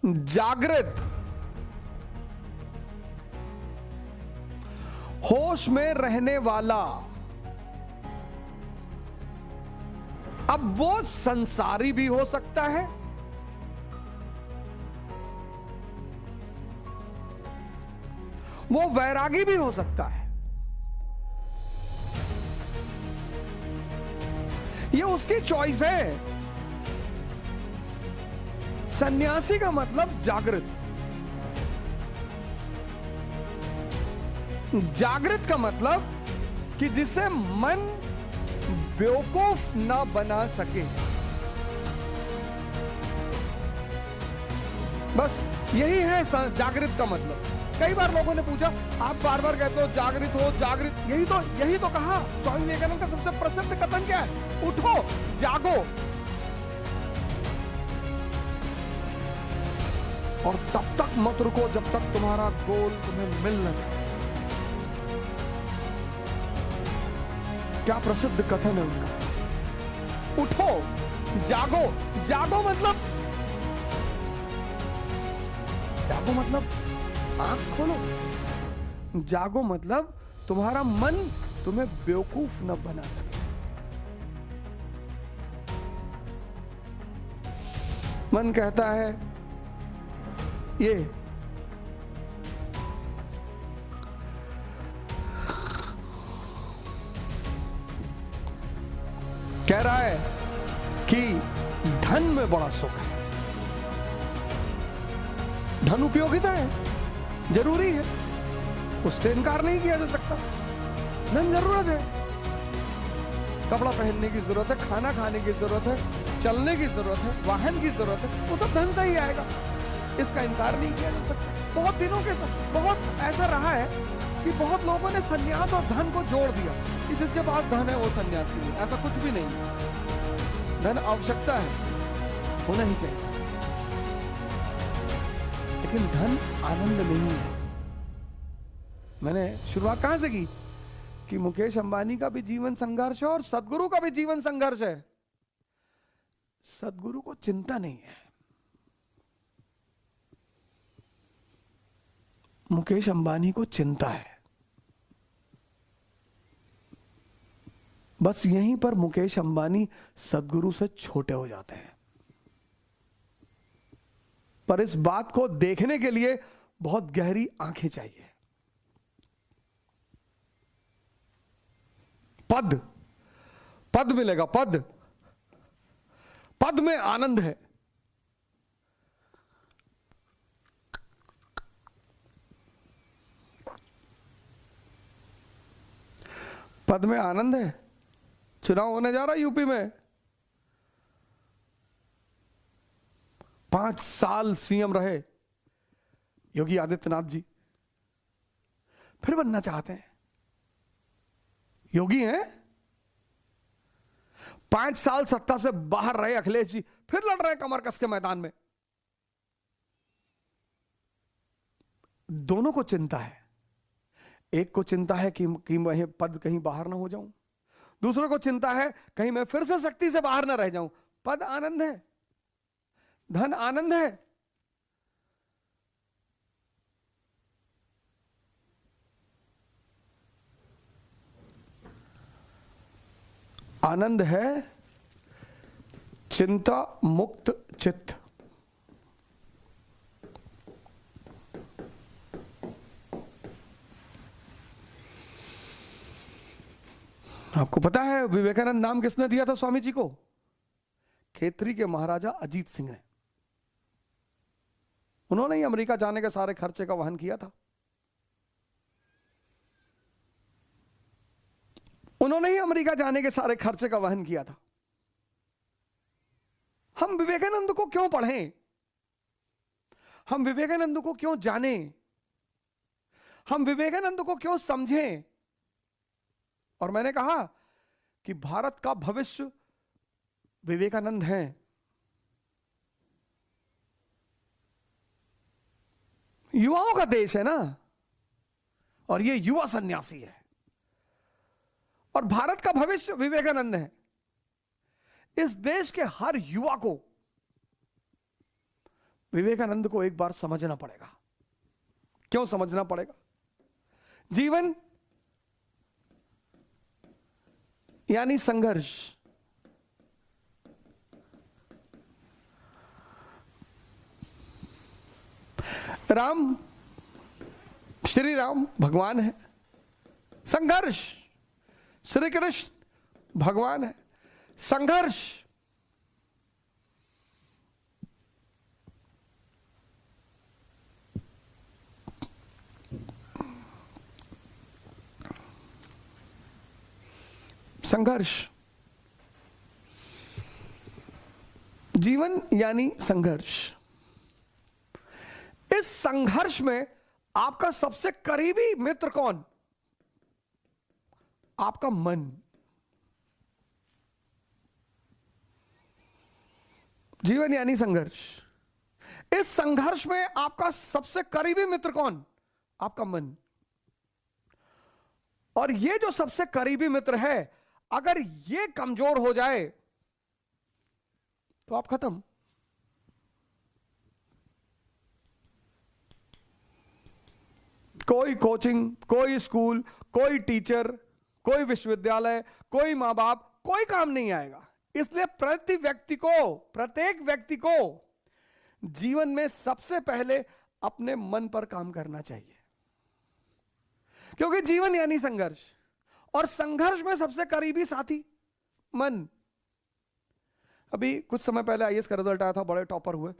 जागृत, होश में रहने वाला। अब वो संसारी भी हो सकता है, वो वैरागी भी हो सकता है। ये उसकी चॉइस है। सन्यासी का मतलब जागृत। जागृत का मतलब कि जिसे मन बेवकूफ ना बना सके। बस यही है जागृत का मतलब। कई बार लोगों ने पूछा, आप बार बार कहते हो जागृत हो जागृत, यही तो कहा। स्वामी विवेकानंद का सबसे प्रसिद्ध कथन क्या है? उठो, जागो। और तब तक मत रुको जब तक तुम्हारा गोल तुम्हें मिल न जाए। क्या प्रसिद्ध कथन है उनका। उठो, जागो। जागो मतलब आंख खोलो। जागो मतलब तुम्हारा मन तुम्हें बेवकूफ न बना सके। मन कहता है ये कह रहा है कि धन में बड़ा सुख है। धन उपयोगिता है, जरूरी है, उससे इनकार नहीं किया जा सकता। धन जरूरत है, कपड़ा पहनने की जरूरत है, खाना खाने की जरूरत है, चलने की जरूरत है, वाहन की जरूरत है, वो सब धन से ही आएगा। इसका इनकार नहीं किया जा सकता। बहुत दिनों के साथ बहुत ऐसा रहा है कि बहुत लोगों ने सन्यास और धन को जोड़ दिया कि जिसके पास धन है वो सन्यासी है। ऐसा कुछ भी नहीं है। धन आवश्यकता है, होना ही चाहिए, लेकिन धन आनंद नहीं है। मैंने शुरुआत कहां से की कि मुकेश अंबानी का भी जीवन संघर्ष है और सदगुरु का भी जीवन संघर्ष है। सदगुरु को चिंता नहीं है, मुकेश अंबानी को चिंता है। बस यहीं पर मुकेश अंबानी सदगुरु से छोटे हो जाते हैं। पर इस बात को देखने के लिए बहुत गहरी आंखें चाहिए। पद मिलेगा, पद में आनंद है। पद में आनंद है। चुनाव होने जा रहा है यूपी में। 5 साल सीएम रहे योगी आदित्यनाथ जी, फिर बनना चाहते हैं। योगी हैं, 5 साल सत्ता से बाहर रहे अखिलेश जी, फिर लड़ रहे हैं कमर कस के मैदान में। दोनों को चिंता है। एक को चिंता है कि वह पद कहीं बाहर ना हो जाऊं, दूसरे को चिंता है कहीं मैं फिर से शक्ति से बाहर ना रह जाऊं। पद आनंद है, धन आनंद है। आनंद है चिंता मुक्त चित्त। आपको पता है विवेकानंद नाम किसने दिया था स्वामी जी को? खेतरी के महाराजा अजीत सिंह ने। उन्होंने ही अमेरिका जाने के सारे खर्चे का वहन किया था। उन्होंने ही अमेरिका जाने के सारे खर्चे का वहन किया था। हम विवेकानंद को क्यों पढ़ें? हम विवेकानंद को क्यों जानें? हम विवेकानंद को क्यों समझें? और मैंने कहा कि भारत का भविष्य विवेकानंद हैं। युवाओं का देश है ना, और ये युवा सन्यासी है। और भारत का भविष्य विवेकानंद है। इस देश के हर युवा को विवेकानंद को एक बार समझना पड़ेगा। क्यों समझना पड़ेगा? जीवन यानी संघर्ष। राम, श्री राम भगवान है, संघर्ष। श्री कृष्ण भगवान है, संघर्ष। संघर्ष, जीवन यानी संघर्ष। इस संघर्ष में आपका सबसे करीबी मित्र कौन? आपका मन। जीवन यानी संघर्ष। इस संघर्ष में आपका सबसे करीबी मित्र कौन? आपका मन। और ये जो सबसे करीबी मित्र है, अगर ये कमजोर हो जाए तो आप खत्म। कोई कोचिंग, कोई स्कूल, कोई टीचर, कोई विश्वविद्यालय, कोई मां बाप, कोई काम नहीं आएगा। इसलिए प्रत्येक व्यक्ति को जीवन में सबसे पहले अपने मन पर काम करना चाहिए, क्योंकि जीवन यानी संघर्ष, और संघर्ष में सबसे करीबी साथी मन। अभी कुछ समय पहले आईएएस का रिजल्ट आया था, बड़े टॉपर हुए।